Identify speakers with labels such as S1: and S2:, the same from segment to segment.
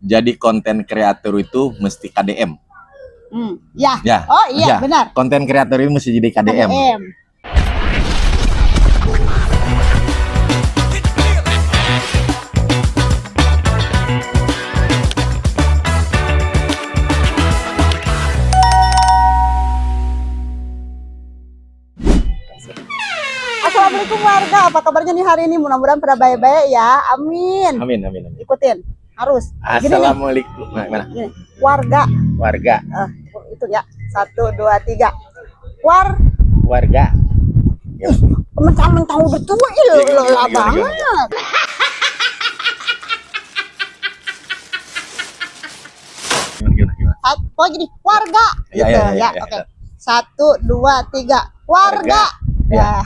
S1: Jadi konten kreator itu mesti KDM.
S2: Ya.
S1: Ya.
S2: Oh iya,
S1: Ya.
S2: benar.
S1: Konten kreator itu mesti jadi KDM.
S2: Assalamualaikum warga, apa kabarnya nih hari ini? Mudah-mudahan pada baik-baik ya, amin.
S1: Amin, amin, amin.
S2: Ikutin, harus.
S1: Assalamualaikum. Mana?
S2: Gini, warga.
S1: Warga.
S2: Itu ya, 1, 2, 3.
S1: Warga.
S2: Mentang-mentang udah tua, ilah banget.
S1: Gimana?
S2: Oh gini, warga.
S1: Ya,
S2: Gitu,
S1: ya.
S2: Oke. 1, 2, 3. Warga.
S1: Ya.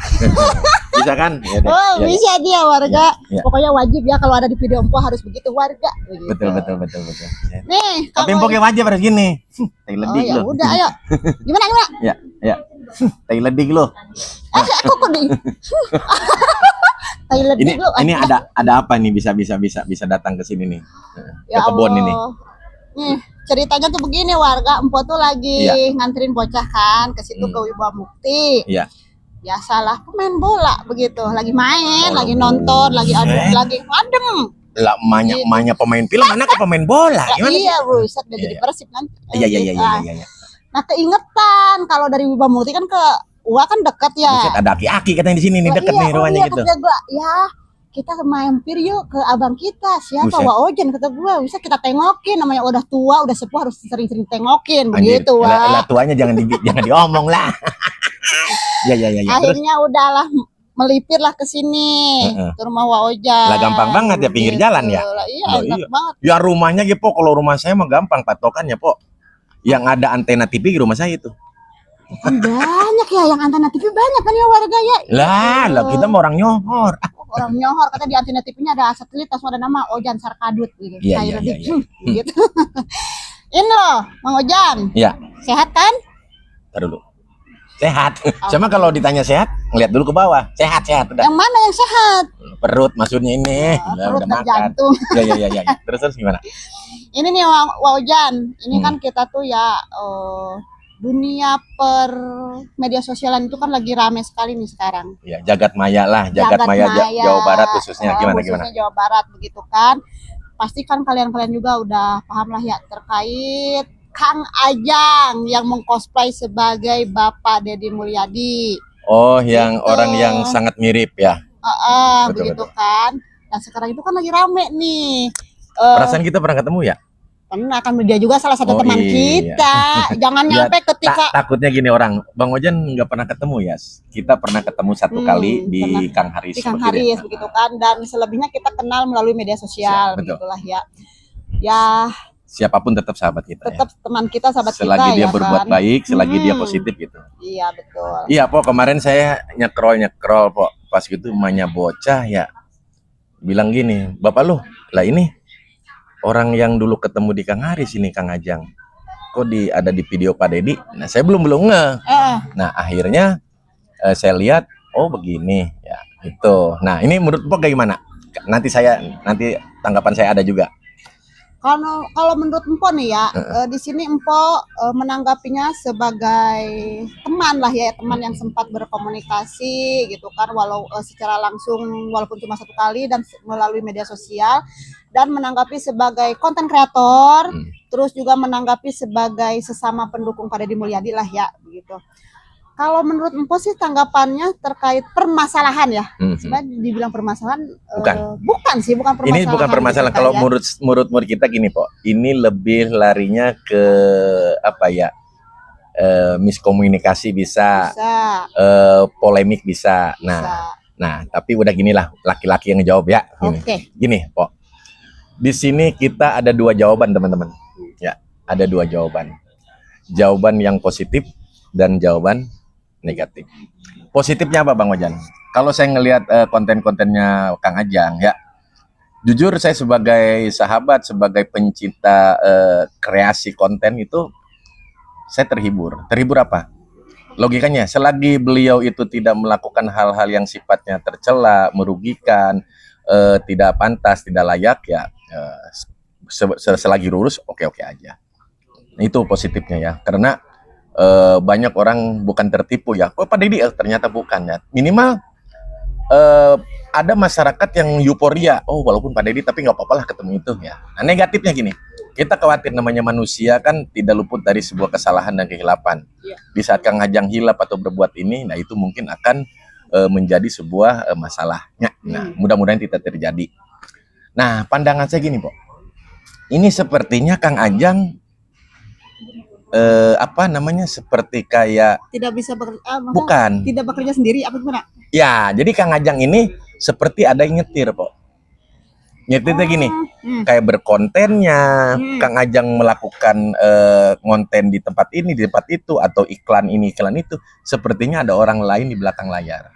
S1: Bisa kan? Ya,
S2: Oh,
S1: ya,
S2: bisa dia warga.
S1: Ya.
S2: Pokoknya wajib ya kalau ada di video Empo harus begitu warga. Begitu.
S1: Betul.
S2: Nih,
S1: Tapi
S2: kalau-
S1: pokoknya wajib harus gini. Tai
S2: Oh
S1: ledik
S2: ya
S1: lo.
S2: udah, ayo. Gimana?
S1: Ya. Tai ledik lo.
S2: Kok di Thailand
S1: Ini
S2: dulu.
S1: ini ada apa nih bisa datang ke sini nih? Ke
S2: Ya
S1: kebun
S2: Allah.
S1: ini.
S2: Nih, ceritanya tuh begini, warga Empo tuh lagi
S1: Iya.
S2: nganterin bocah kan ke situ ke Wibawa Mukti.
S1: Iya.
S2: Biasalah pemain bola begitu, lagi main,
S1: Oh,
S2: lagi nonton, lagi adem, lagi adem.
S1: Lah emaknya pemain film, anaknya pemain bola.
S2: Ya,
S1: Gimana?
S2: iya, buset udah
S1: Iya,
S2: jadi
S1: iya.
S2: Persib nanti.
S1: Iya.
S2: Nah, keingetan kalau dari Wibawa Mukti kan ke UA kan dekat ya.
S1: Buset, ada aki-aki katanya di sini nih, deket nih rumahnya
S2: iya,
S1: gitu.
S2: kata gua, ya kita mampir yuk ke abang kita. Siapa?
S1: Buset.
S2: Wah Ojan, kata gua. Bisa kita tengokin, namanya udah tua, udah sepuh harus sering-sering tengokin.
S1: Anjir,
S2: Begitu,
S1: lah
S2: Wah.
S1: tuanya jangan diomong lah. Ya. Terus
S2: Akhirnya udahlah melipir lah ke sini, ke rumah Wah Ojan.
S1: lah gampang banget ya pinggir jalan ya.
S2: Lah, iya,
S1: Loh,
S2: enak
S1: iya.
S2: banget.
S1: Ya rumahnya gitu, Po. Kalau rumah saya mah gampang patokannya, Po. Yang ada antena TV di rumah saya itu.
S2: Kan banyak ya yang antena TV banyak kan ya warga ya.
S1: Lah kita mau orang nyohor.
S2: Orang nyohor kata di antena TV-nya ada satelit, langsung ada nama Ojan Sarkadut gitu.
S1: Iya.
S2: Gitu. Ini loh, Mang Ojan.
S1: Iya.
S2: Sehat kan?
S1: Ntar dulu. Sehat. Cuma kalau ditanya sehat, ngeliat dulu ke bawah. Sehat udah.
S2: Yang mana yang sehat?
S1: Perut maksudnya ini.
S2: Perut
S1: Udah
S2: dan
S1: makan.
S2: jantung.
S1: Ya. Terus gimana?
S2: Ini nih Wah Ojan. Ini kan kita tuh ya dunia per media sosialan itu kan lagi rame sekali nih sekarang.
S1: Ya, jagat maya lah, jagat maya Jawa Barat khususnya gimana?
S2: Khususnya Jawa Barat begitu kan. Pasti kan kalian juga udah paham lah ya terkait Kang Ajang yang mengcosplay sebagai Bapak Deddy Mulyadi.
S1: Oh, yang
S2: Gitu.
S1: orang yang sangat mirip ya. Betul,
S2: Begitu kan. Dan sekarang itu kan lagi rame nih.
S1: Perasaan kita pernah ketemu ya?
S2: Pernah kan dia juga salah satu teman kita. Jangan
S1: Ya,
S2: nyampe ketika
S1: takutnya gini orang, Bang Ojan nggak pernah ketemu ya. Kita pernah ketemu satu kali di
S2: pernah.
S1: Kang Haris.
S2: di Kang
S1: seperti
S2: Haris
S1: dia.
S2: begitu kan, dan selebihnya kita kenal melalui media sosial
S1: Betul.
S2: begitulah ya. Ya
S1: Siapapun tetap sahabat kita.
S2: tetap teman kita, sahabat
S1: Selagi
S2: kita
S1: dia
S2: ya
S1: berbuat
S2: kan?
S1: baik, selagi dia positif gitu.
S2: Iya betul.
S1: Iya, Po, kemarin saya nyekrol, Po. Pas gitu emaknya bocah ya. Bilang gini, "Bapak lu, lah ini orang yang dulu ketemu di Kang Haris ini, Kang Ajang. Kok ada di video Pak Deddy?" Nah, saya belum nge. Nah, akhirnya saya lihat, oh begini ya, itu. Nah, ini menurut Po gimana? Nanti tanggapan saya ada juga.
S2: Kalau menurut Empo nih ya, di sini Empo menanggapinya sebagai teman lah ya, teman yang sempat berkomunikasi gitu kan, walau secara langsung walaupun cuma satu kali dan melalui media sosial, dan menanggapi sebagai konten kreator, terus juga menanggapi sebagai sesama pendukung Pak Deddy Mulyadi lah ya begitu. Kalau menurut Empo sih tanggapannya terkait permasalahan ya. Sebenarnya dibilang permasalahan bukan permasalahan.
S1: Ini bukan permasalahan
S2: gitu,
S1: kalau
S2: ya.
S1: menurut kita gini, Po. Ini lebih larinya ke apa ya? Miskomunikasi bisa. Polemik bisa. Nah, tapi udah ginilah laki-laki yang jawab ya. Gini, Po. Di sini kita ada dua jawaban, teman-teman. Ya, ada dua jawaban. Jawaban yang positif dan jawaban negatif. Positifnya apa, Bang Ojan? Kalau saya ngelihat konten-kontennya Kang Ajang ya, jujur saya sebagai sahabat, sebagai pencinta kreasi konten itu saya terhibur. Terhibur apa? Logikanya, selagi beliau itu tidak melakukan hal-hal yang sifatnya tercela, merugikan, tidak pantas, tidak layak ya, selagi lurus oke-oke aja. Itu positifnya ya, karena banyak orang bukan tertipu ya. Oh Pak Deddy, ternyata bukan ya. Minimal ada masyarakat yang euforia. Oh walaupun Pak Deddy tapi nggak apa-apa lah ketemu itu ya. Nah negatifnya gini, kita khawatir namanya manusia kan tidak luput dari sebuah kesalahan dan kehilapan. Di saat Kang Ajang hilap atau berbuat ini, nah itu mungkin akan menjadi sebuah masalahnya. Nah mudah-mudahan tidak terjadi. Nah pandangan saya gini Pak, ini sepertinya Kang Ajang apa namanya, seperti kayak
S2: tidak bisa
S1: bukan
S2: tidak bekerja sendiri apa gimana?
S1: Ya, jadi Kang Ajang ini seperti ada yang nyetir, Pak. Nyetirnya gini, kayak berkontennya, Kang Ajang melakukan konten di tempat ini, di tempat itu, atau iklan ini, iklan itu, sepertinya ada orang lain di belakang layar.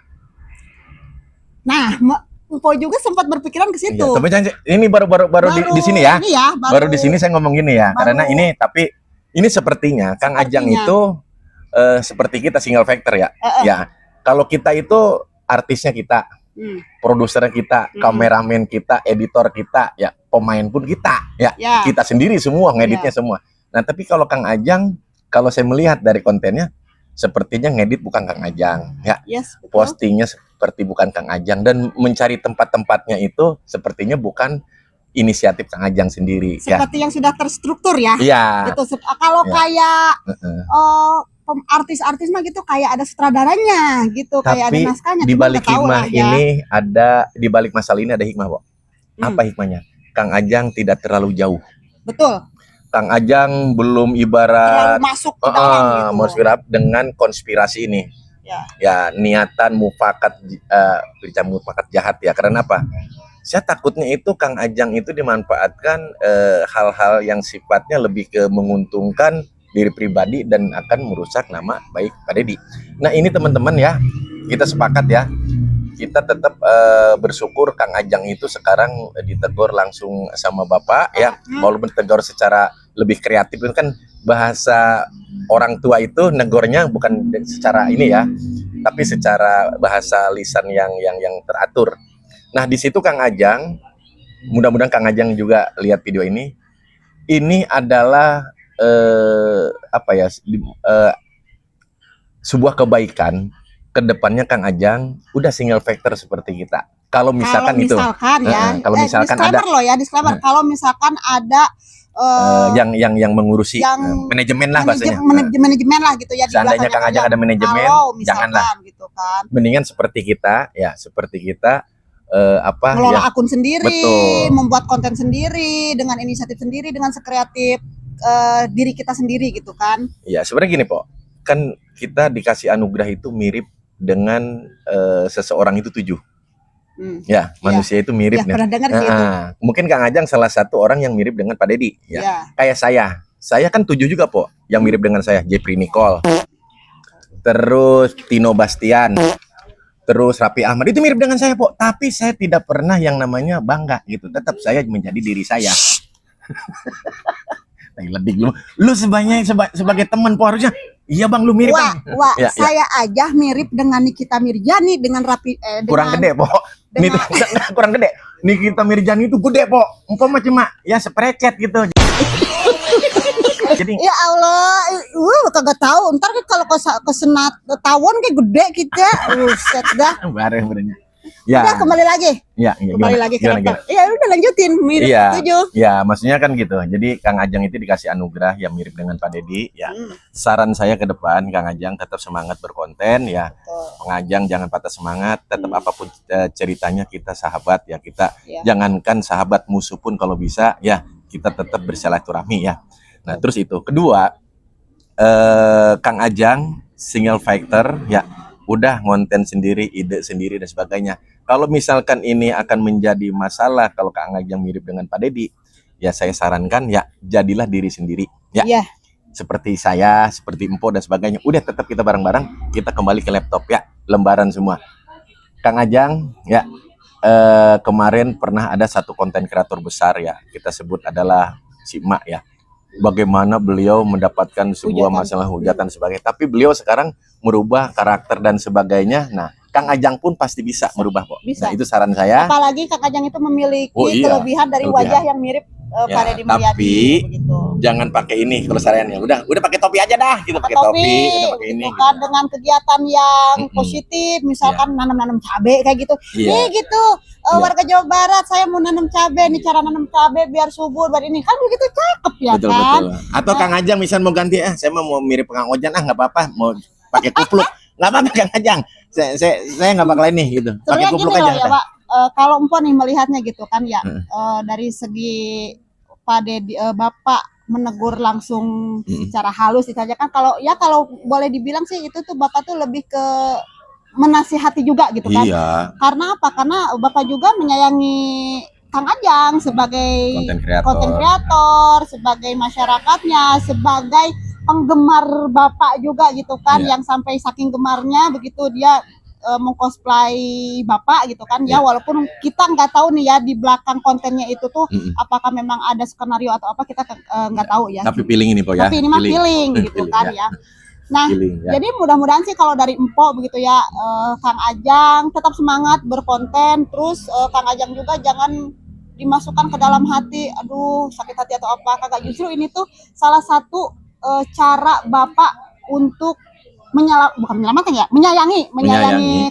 S2: Nah, Mpo juga sempat berpikiran ke situ.
S1: Iya, tapi ini baru di sini ya. Baru di sini saya ngomong gini ya, karena ini tapi ini sepertinya Kang Ajang itu seperti kita single factor ya. Ya, kalau kita itu artisnya kita, produsernya kita, kameramen kita, editor kita, ya pemain pun kita, ya kita sendiri semua ngeditnya semua. Nah tapi kalau Kang Ajang, kalau saya melihat dari kontennya, sepertinya ngedit bukan Kang Ajang, ya. Postingnya seperti bukan Kang Ajang, dan mencari tempat-tempatnya itu sepertinya bukan inisiatif Kang Ajang sendiri.
S2: Seperti yang sudah terstruktur ya.
S1: Iya.
S2: Gitu. Kalau kayak artis-artis mah gitu kayak ada sutradaranya gitu,
S1: tapi
S2: kayak ada naskahnya.
S1: Di balik hikmah ini ada, di balik masalah ini ada hikmah, Pak. Apa hikmahnya? Kang Ajang tidak terlalu jauh.
S2: Betul.
S1: Kang Ajang belum ibarat
S2: terlalu masuk ke dalam gitu.
S1: Dengan konspirasi ini. Ya niatan mufakat jahat ya. Karena apa? Saya takutnya itu Kang Ajang itu dimanfaatkan hal-hal yang sifatnya lebih ke menguntungkan diri pribadi dan akan merusak nama baik Pak Deddy. Nah ini teman-teman ya, kita sepakat ya, kita tetap bersyukur Kang Ajang itu sekarang ditegur langsung sama Bapak ya, walaupun tegur secara lebih kreatif, itu kan bahasa orang tua itu negornya bukan secara ini ya, tapi secara bahasa lisan yang teratur. Nah di situ Kang Ajang, mudah-mudahan Kang Ajang juga lihat video ini. Ini adalah sebuah kebaikan kedepannya Kang Ajang udah single factor seperti kita. Kalau misalkan kalau misalkan ada
S2: loh ya, disclaimer, kalau misalkan ada
S1: yang mengurusi manajemen lah bahasanya.
S2: Manajemen lah gitu ya.
S1: Seandainya Kang Ajang ada manajemen, janganlah.
S2: Gitu kan.
S1: Mendingan seperti kita ya,
S2: mengelola akun sendiri,
S1: betul,
S2: membuat konten sendiri, dengan inisiatif sendiri, dengan sekreatif diri kita sendiri gitu kan.
S1: Ya sebenarnya gini Pok, kan kita dikasih anugerah itu mirip dengan seseorang itu 7. Ya manusia itu mirip.
S2: Pernah dengar sih itu.
S1: Mungkin Kang Ajang salah satu orang yang mirip dengan Pak Deddy ya. Kayak saya kan 7 juga Pok yang mirip dengan saya. Jepri Nicole, terus Tino Bastian, terus Raffi Ahmad, itu mirip dengan saya Pok. Tapi saya tidak pernah yang namanya bangga gitu. Tetap saya menjadi diri saya. Lebih lu sebagai teman Pok harusnya. Iya Bang, lu mirip Bang.
S2: Saya aja mirip dengan Nikita Mirjani, dengan Raffi
S1: kurang gede Pok. Kurang gede. Nikita Mirjani itu gede Pok. Umpama cuma ya seprecet gitu. Jadi
S2: ya Allah, kagak tahu. Ntar kalau kesenat tawon kayak gede kita. Buset dah.
S1: Bareng-barengnya. Ya.
S2: Udah kembali lagi.
S1: Ya,
S2: kembali lagi ke laptop. Ya udah lanjutin mirip 7.
S1: Ya, maksudnya kan gitu. Jadi Kang Ajang itu dikasih anugerah yang mirip dengan Pak Deddy ya. Saran saya ke depan Kang Ajang tetap semangat berkonten ya. Kang Ajang jangan patah semangat, tetap apapun ceritanya kita sahabat ya. Kita jangankan sahabat, musuh pun kalau bisa ya kita tetap bersilaturahmi ya. Nah, terus itu. Kedua, Kang Ajang single factor ya. Udah ngonten sendiri, ide sendiri dan sebagainya. Kalau misalkan ini akan menjadi masalah kalau Kang Ajang mirip dengan Pak Deddy, ya saya sarankan ya jadilah diri sendiri ya. Seperti saya, seperti Empo dan sebagainya. Udah tetap kita bareng-bareng, kita kembali ke laptop ya, lembaran semua. Kang Ajang ya, kemarin pernah ada satu konten kreator besar ya, kita sebut adalah si Mak ya. Bagaimana beliau mendapatkan sebuah masalah hujatan sebagainya, tapi beliau sekarang merubah karakter dan sebagainya. Nah, Kang Ajang pun pasti bisa merubah kok. Nah, itu saran saya.
S2: Apalagi Kang Ajang itu memiliki kelebihan dari wajah yang mirip Pak Deddy Mulyadi,
S1: tapi
S2: begitu.
S1: Jangan pakai ini kalau sarannya. Udah pakai topi aja dah, gitu pakai topi, udah pakai ini.
S2: Kan gitu. Dengan kegiatan yang positif, misalkan nanam cabai kayak gitu. Nih gitu, warga Jawa Barat, saya mau nanam cabai, nih cara nanam cabai biar subur, biar ini kan begitu cakep ya, betul, kan? Betul.
S1: Atau Kang Ajang misal mau ganti, saya mau mirip Kang Ojan, nggak apa-apa, mau pakai kupluk, nggak apa-apa Kang Ajang. Saya nggak bakal ini gitu. Pakai kupluk aja.
S2: Ya, Pak. Kalau Empon nih melihatnya gitu kan ya, dari segi Pak Deddy, Bapak menegur langsung secara halus saja kan, kalau boleh dibilang sih itu tuh Bapak tuh lebih ke menasihati juga gitu kan. Iya. Karena apa? Karena Bapak juga menyayangi Kang Ajang sebagai konten kreator, sebagai masyarakatnya, sebagai penggemar Bapak juga gitu kan, yang sampai saking gemarnya begitu dia mengcosplay Bapak gitu kan, ya walaupun kita nggak tahu nih ya di belakang kontennya itu tuh apakah memang ada skenario atau apa, kita nggak tahu ya.
S1: Tapi feeling ini, Po, ya.
S2: Tapi ini mah feeling gitu kan ya. Nah, jadi mudah-mudahan sih kalau dari Empok begitu ya, Kang Ajang tetap semangat berkonten, terus Kang Ajang juga jangan dimasukkan ke dalam hati, aduh sakit hati atau apa, kagak. Justru ini tuh salah satu cara Bapak untuk menyayangi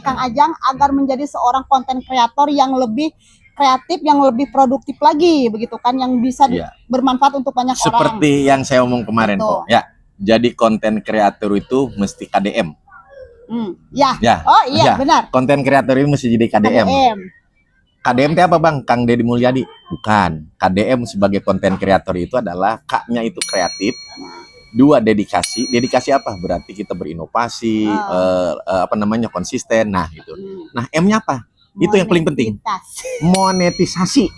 S2: Kang Ajang agar menjadi seorang konten kreator yang lebih kreatif, yang lebih produktif lagi begitu kan, yang bisa bermanfaat untuk banyak orang.
S1: Seperti yang saya omong kemarin, Po. Ya, jadi konten kreator itu mesti KDM. Oh iya, benar. Konten kreator itu mesti jadi KDM. KDM itu apa, Bang? Kang Deddy Mulyadi? Bukan. KDM sebagai konten kreator itu adalah K-nya itu kreatif. 2 dedikasi apa? Berarti kita berinovasi, konsisten. Nah itu. Nah M-nya apa? Itu yang paling penting. Monetisasi.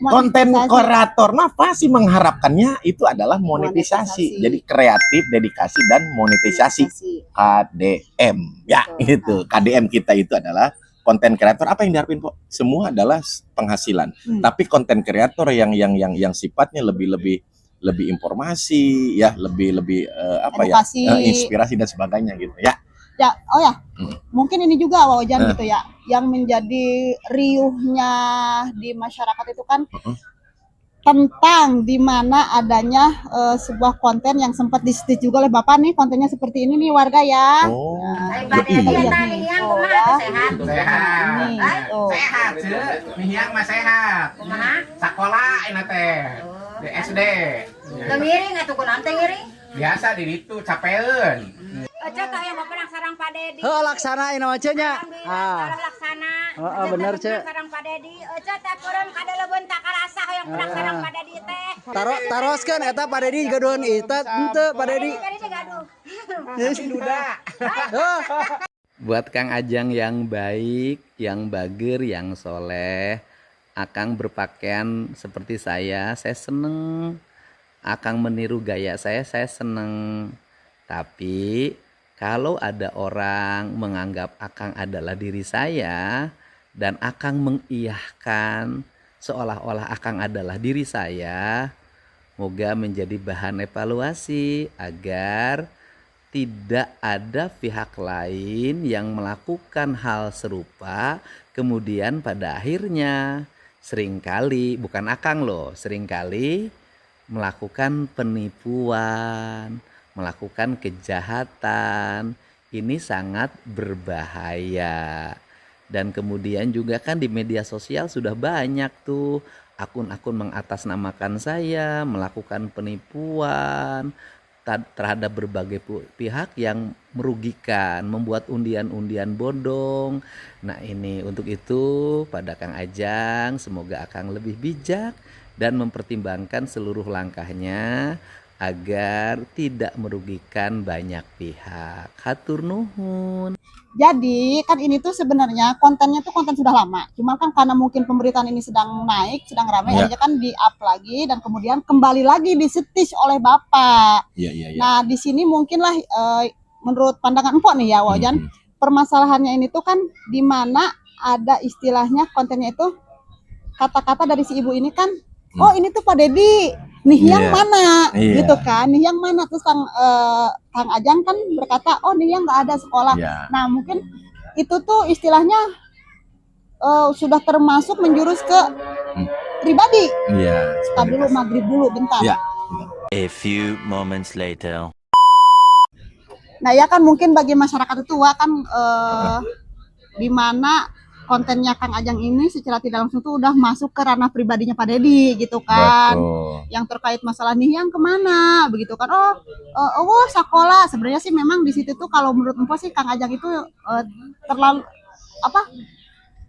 S1: Konten kreator pasti mengharapkannya itu adalah monetisasi. Jadi kreatif, dedikasi, dan monetisasi. KDM. Ya itu. KDM kita itu adalah konten kreator. Apa yang diharapin, Po? Semua adalah penghasilan. Tapi konten kreator yang sifatnya lebih informasi ya, lebih inspirasi dan sebagainya gitu ya.
S2: Mungkin ini juga Wajan gitu ya, yang menjadi riuhnya di masyarakat itu kan tentang di mana adanya sebuah konten yang sempat di-state juga oleh Bapak nih, kontennya seperti ini nih warga ya.
S3: Sehat, mah sehat. Sekolah ini teh. Di SD.
S4: Ngiring atuh kunaon teh ngiring?
S3: Biasa di ditu capeun.
S4: Ece teh yang pernah sarang Pak Deddy.
S5: Heuh laksanain mah cenah nya.
S4: Laksana.
S5: Heeh bener ce.
S4: Sarang Pak Deddy. Ece teh peureun kadelebeun tak karasa yang pernah sarang Pak Deddy teh.
S5: Taroskeun eta Pak Deddy gaduhan itat henteu Pak Deddy.
S4: Gaduh.
S3: Duda.
S6: Buat Kang Ajang yang baik, yang bager, yang soleh, Akang berpakaian seperti saya seneng. Akang meniru gaya saya seneng. Tapi kalau ada orang menganggap Akang adalah diri saya dan Akang mengiyahkan seolah-olah Akang adalah diri saya, moga menjadi bahan evaluasi agar tidak ada pihak lain yang melakukan hal serupa kemudian pada akhirnya seringkali, bukan Akang loh, seringkali melakukan penipuan, melakukan kejahatan. Ini sangat berbahaya. Dan kemudian juga kan di media sosial sudah banyak tuh akun-akun mengatasnamakan saya, melakukan penipuan terhadap berbagai pihak yang merugikan, membuat undian-undian bodong. Nah ini untuk itu pada Kang Ajang, semoga Akang lebih bijak dan mempertimbangkan seluruh langkahnya agar tidak merugikan banyak pihak. Hatur nuhun.
S2: Jadi kan ini tuh sebenarnya kontennya tuh konten sudah lama, cuma kan karena mungkin pemberitaan ini sedang naik, sedang ramai, aja kan di-up lagi dan kemudian kembali lagi disetis oleh Bapak. Nah di sini mungkinlah menurut pandangan Empok nih ya Wajan, permasalahannya ini tuh kan di mana ada istilahnya kontennya itu kata-kata dari si ibu ini kan, oh ini tuh Pak Deddy, nih yang mana, gitu kan, nih yang mana, terus Kang Ajang kan berkata, oh nih yang nggak ada sekolah. Nah mungkin itu tuh istilahnya sudah termasuk menjurus ke pribadi.
S1: Iya.
S2: Stop dulu, maghrib dulu, bentar.
S1: Iya.
S7: A few moments later.
S2: Nah ya kan mungkin bagi masyarakat tua kan di mana kontennya Kang Ajang ini secara tidak langsung tuh udah masuk ke ranah pribadinya Pak Deddy gitu kan.
S1: Betul.
S2: Yang terkait masalah nih yang kemana begitu kan. Oh sekolah sebenarnya sih memang di situ tuh kalau menurut Empo sih Kang Ajang itu terlalu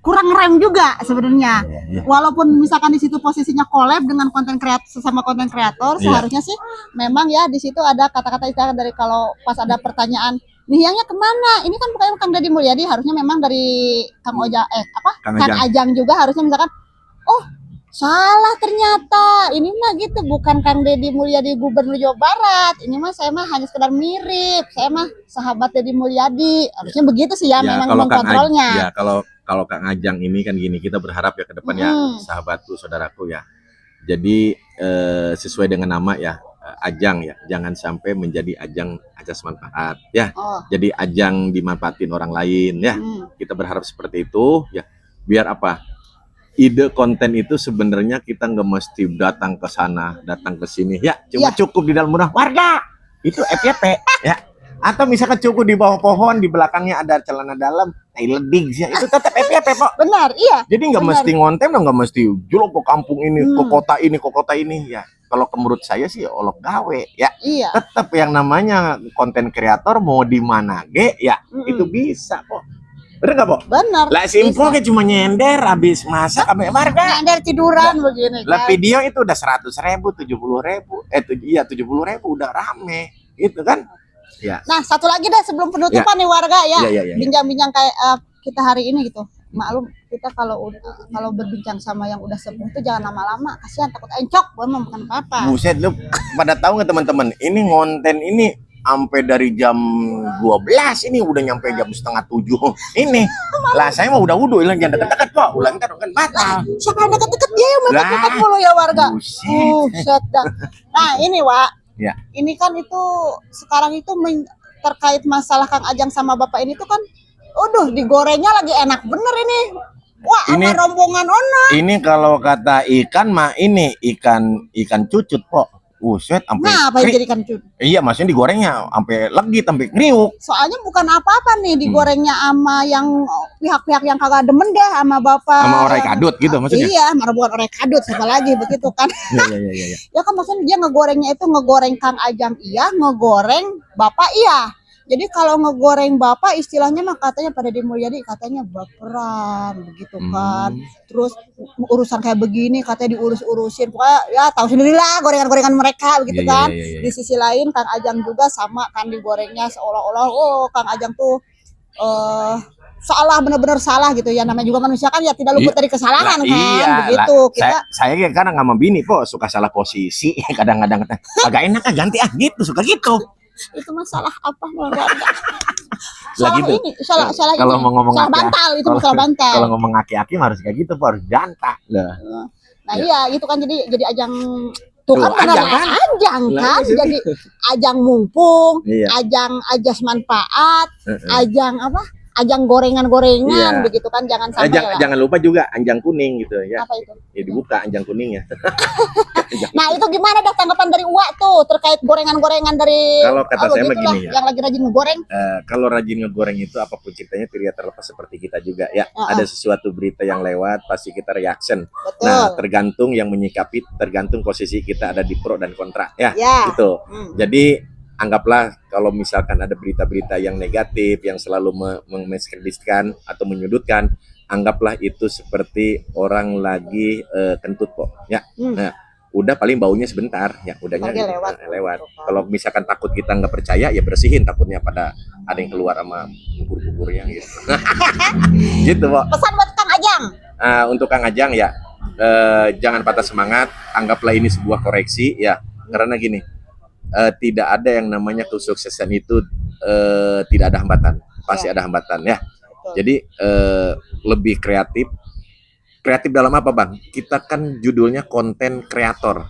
S2: kurang rem juga sebenarnya. Walaupun misalkan di situ posisinya collab dengan konten kreator sesama konten kreator, seharusnya sih memang ya di situ ada kata-kata istilah dari kalau pas ada pertanyaan nih yangnya kemana? Ini kan bukan Kang Deddy Mulyadi, harusnya memang dari Kang Kang Ajang juga harusnya misalkan salah ternyata ini mah gitu bukan Kang Deddy Mulyadi Gubernur Jawa Barat, ini mah saya mah hanya sekedar mirip, saya mah sahabat Deddy Mulyadi, harusnya begitu sih ya memang mengkontrolnya.
S1: Ya kalau Kang Ajang ini kan gini, kita berharap ya ke depan ya sahabatku saudaraku ya, jadi sesuai dengan nama ya Ajang ya, jangan sampai menjadi ajang ajas manfaat ya, jadi ajang dimanfaatin orang lain ya, kita berharap seperti itu ya, biar apa, ide konten itu sebenarnya kita nggak mesti datang ke sana datang ke sini ya, cuma cukup di dalam rumah warga itu FYP ya, atau misalkan cukup di bawah pohon di belakangnya ada celana dalam leding sih itu tetap FYP Pak.
S2: Benar, iya.
S1: Jadi nggak mesti ngonten, nggak mesti juluk ke kampung ini, ke kota ini ya. Kalau menurut saya sih olok gawe ya.
S2: Iya.
S1: Tetap yang namanya konten kreator mau di mana ya itu bisa kok. Bener nggak Pak?
S2: Benar.
S1: Lah simpel kayak cuma nyender habis masak sampai warga.
S2: Nyender tiduran begini.
S1: Lah video itu udah 100.000, 70.000, 70.000 udah rame gitu kan. Ya.
S2: Nah satu lagi deh sebelum penutupan nih warga ya, bincang-bincang kayak kita hari ini gitu. Maklum kita kalau berbincang sama yang udah sepuh itu jangan lama-lama, kasihan takut encok, bukan apa-apa.
S1: Buset lu pada tahu nggak teman-teman? Ini konten ini sampai dari jam 12 ini udah nyampe jam 6:30 ini. Lah saya mau udah wudu jangan deket-deket Pak. Ulang kan batal.
S2: Siapa yang deket-deket dia yang deket-deket mulu ya warga. Buset dah. Nah ini Wak.
S1: Ya.
S2: Ini kan itu sekarang itu terkait masalah Kang Ajang sama Bapak ini tuh kan, digorengnya lagi enak bener ini. Wah, sama rombongan ona.
S1: Ini kalau kata ikan mah ini ikan cucut Pok. Buset sampai.
S2: Nah, apa yang jadi ikan cucut?
S1: Iya, maksudnya digorengnya sampai legit sampai kriuk.
S2: Soalnya bukan apa-apa nih digorengnya sama yang pihak-pihak yang kagak demen deh sama Bapak.
S1: Sama orang kadut gitu maksudnya.
S2: Iya, bukan orang kadut siapa lagi begitu kan.
S1: Iya.
S2: Ya kan maksudnya dia ngegorengnya itu ngegoreng Kang Ajang iya, ngegoreng Bapak iya. Jadi kalau ngegoreng Bapak istilahnya mah katanya pada Deddy Mulyadi katanya baperan begitu kan. Terus urusan kayak begini katanya diurus-urusin. Pokoknya ya tahu sendirilah gorengan-gorengan mereka begitu kan. Di sisi lain Kang Ajang juga sama kan digorengnya seolah-olah Kang Ajang tuh salah, benar-benar salah gitu ya, namanya juga manusia kan ya tidak luput dari kesalahan kan begitu.
S1: Saya kadang sama bini kok suka salah posisi kadang-kadang agak enak ganti gitu suka gitu.
S2: Itu masalah apa warga?
S1: Salah
S2: gitu. Ini salah
S1: kalau mau ngomong
S2: salah bantal itu masalah bantal.
S1: Kalau ngomong aki-aki harus kayak gitu harus jantak lah.
S2: Nah iya itu kan jadi ajang tuh kan benar ajang kan jadi ajang mumpung, ajang ajas manfaat, ajang apa? Ajang gorengan-gorengan begitu kan, jangan sampai
S1: jangan lupa juga anjang kuning gitu ya.
S2: Apa itu?
S1: Ya dibuka anjang kuningnya.
S2: Nah itu gimana dah tanggapan dari Uwa tuh terkait gorengan-gorengan dari
S1: kalau kata saya begini ya,
S2: yang lagi rajin ngegoreng.
S1: Kalau rajin ngegoreng itu apapun ceritanya tidak terlepas seperti kita juga ya. Ada sesuatu berita yang lewat pasti kita reaction.
S2: Betul.
S1: Nah tergantung yang menyikapi, tergantung posisi kita ada di pro dan kontra ya. Gitu. Jadi anggaplah kalau misalkan ada berita-berita yang negatif yang selalu mendiskreditkan atau menyudutkan, anggaplah itu seperti orang lagi kentut kok ya. Nah, udah paling baunya sebentar ya, udahnya lewat. Kalau misalkan takut kita nggak percaya ya bersihin, takutnya pada ada yang keluar sama bubur-buburnya gitu. Gitu Pak.
S2: Pesan buat Kang Ajang.
S1: Untuk Kang Ajang ya, jangan patah semangat, anggaplah ini sebuah koreksi ya, karena gini. Tidak ada yang namanya kesuksesan itu tidak ada hambatan, pasti ada hambatan ya. Jadi lebih kreatif dalam apa Bang? Kita kan judulnya konten kreator.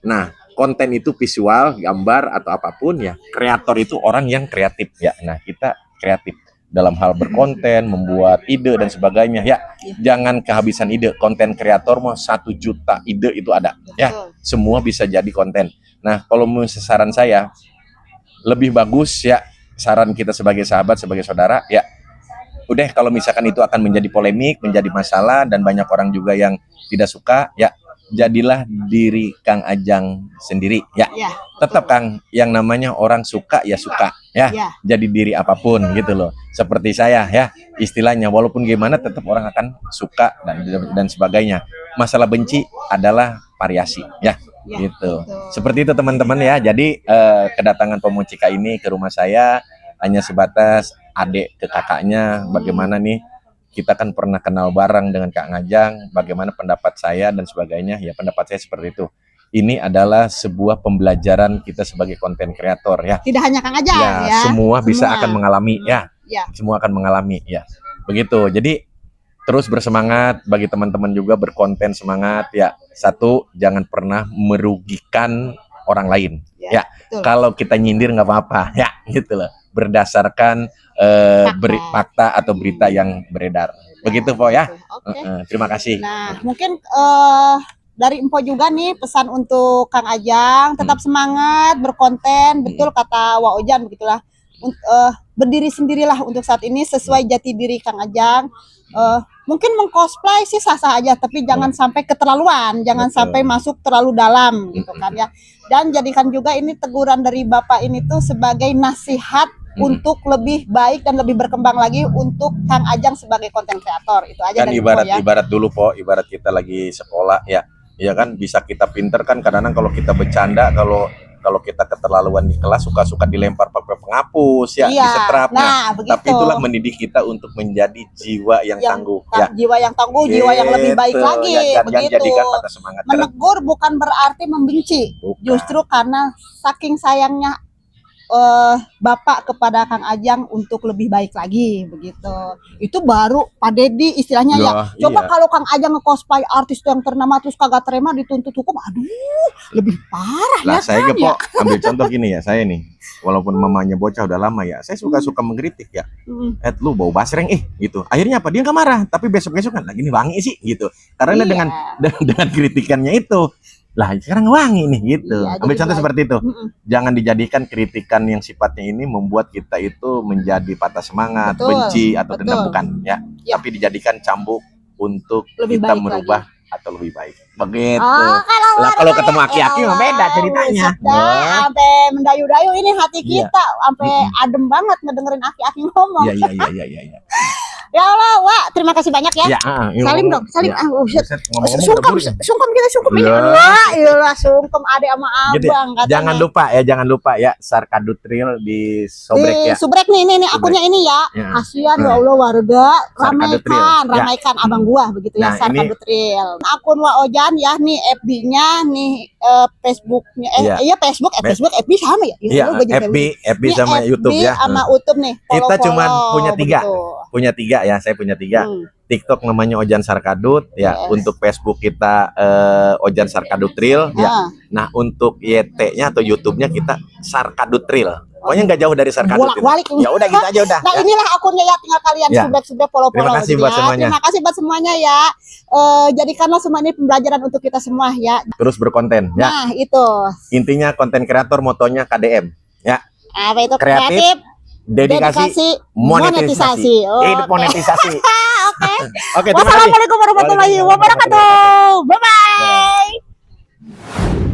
S1: Nah konten itu visual, gambar atau apapun ya. Kreator itu orang yang kreatif ya. Nah kita kreatif. dalam hal berkonten, membuat ide dan sebagainya. Ya, jangan kehabisan ide. Konten kreator mah 1 juta ide itu ada. Ya, semua bisa jadi konten. Nah, kalau menurut saran saya, lebih bagus ya, saran kita sebagai sahabat, sebagai saudara, ya, udah kalau misalkan itu akan menjadi polemik, menjadi masalah, dan banyak orang juga yang tidak suka, ya, jadilah diri Kang Ajang sendiri, ya. Tetap Kang, yang namanya orang suka ya suka, ya. Jadi diri apapun gitu loh. Seperti saya, ya, istilahnya walaupun gimana tetap orang akan suka dan sebagainya. Masalah benci adalah variasi, ya. Gitu. Seperti itu teman-teman ya. Jadi kedatangan Pemucika ini ke rumah saya hanya sebatas adik ke kakaknya. Bagaimana nih? Kita kan pernah kenal bareng dengan Kang Ajang, bagaimana pendapat saya dan sebagainya. Ya, pendapat saya seperti itu. Ini adalah sebuah pembelajaran kita sebagai konten kreator, ya.
S2: Tidak hanya Kang Ajang, ya.
S1: Semua bisa akan mengalami, ya. Semua akan mengalami, ya. Begitu. Jadi terus bersemangat, bagi teman-teman juga berkonten semangat, ya. 1, jangan pernah merugikan orang lain, ya. Kalau kita nyindir nggak apa-apa, ya, gitu loh. Berdasarkan fakta atau berita yang beredar. Begitu Po ya. Terima kasih.
S2: Nah, mungkin dari Empo juga nih pesan untuk Kang Ajang, tetap semangat berkonten, betul kata Wak Ojan begitulah. Berdiri sendirilah untuk saat ini sesuai jati diri Kang Ajang. Mungkin mengcosplay sih sah-sah aja, tapi jangan sampai keterlaluan, jangan sampai masuk terlalu dalam gitu kan ya. Dan jadikan juga ini teguran dari Bapak ini tuh sebagai nasihat untuk lebih baik dan lebih berkembang lagi untuk Kang Ajang sebagai konten kreator. Itu aja
S1: kan ibarat dulu Po, ibarat kita lagi sekolah, ya. Ya kan, bisa kita pinter kan, kadang-kadang kalau kita bercanda, kalau kita keterlaluan di kelas suka-suka dilempar pakai penghapus, ya, disetrap. Nah, tapi itulah mendidik kita untuk menjadi jiwa yang tangguh, ya.
S2: Jiwa yang tangguh, jiwa yang lebih baik lagi, begitu.
S1: Jadikan patah semangat.
S2: Menegur bukan berarti membenci, justru karena saking sayangnya Bapak kepada Kang Ajang untuk lebih baik lagi, begitu. Itu baru Pak Dedi istilahnya, ya. Coba kalau Kang Ajang nge-cosplay artis yang ternama terus kagak terima dituntut hukum, aduh, lebih parah ya.
S1: Saya Po, ambil contoh gini ya, saya nih, walaupun mamanya bocah udah lama ya, saya suka mengkritik ya. Lu bau basreng gitu. Akhirnya apa? Dia nggak marah, tapi besok-besok kan lagi nih wangi sih gitu. Karena dengan kritikannya itu, lah sekarang wangi nih gitu. Ambil contoh seperti itu. Jangan dijadikan kritikan yang sifatnya ini membuat kita itu menjadi patah semangat, benci atau dendam, bukan ya. Tapi dijadikan cambuk untuk lebih kita merubah atau lebih baik. Begitu. Lah kalau ketemu aki-aki mah beda ceritanya.
S2: Sampai mendayu-dayu ini hati kita, sampai adem banget ngedengerin aki-aki ngomong.
S1: Iya.
S2: Ya Allah, Wak, terima kasih banyak ya. Salim dong, salim. Sungkem kita sungkem ini. Iyalah sungkem adek sama abang katanya.
S1: Jangan lupa ya Sarkadutril di Subrek ya.
S2: Subrek nih akunnya ini ya. Kasihan ya Allah warga, ramaikan abang gua begitu ya, Sarkadutril. Akun Wak Ojan ya, nih FB-nya, nih Facebook-nya. Facebook, FB sama ya.
S1: FB sama YouTube ya.
S2: Sama YouTube nih.
S1: Kita cuma punya tiga ya, saya punya 3. TikTok namanya Ojan Sarkadut ya, untuk Facebook kita Ojan Sarkadutril ya. Nah, untuk YT-nya atau YouTube-nya kita Sarkadutril. Pokoknya nggak jauh dari Sarkadut. Ya udah gitu aja udah.
S2: Nah, inilah akunnya ya, tinggal kalian subrek follow-follow.
S1: Terima kasih buat semuanya.
S2: Terima kasih buat semuanya ya. Jadikanlah semua ini pembelajaran untuk kita semua ya.
S1: Terus berkonten ya.
S2: Nah, itu.
S1: Intinya konten kreator motonya KDM ya.
S2: Apa itu?
S1: Kreatif, dedikasi, monetisasi. Hidup monetisasi.
S2: Oke. Wassalamualaikum warahmatullahi wabarakatuh. Bye bye.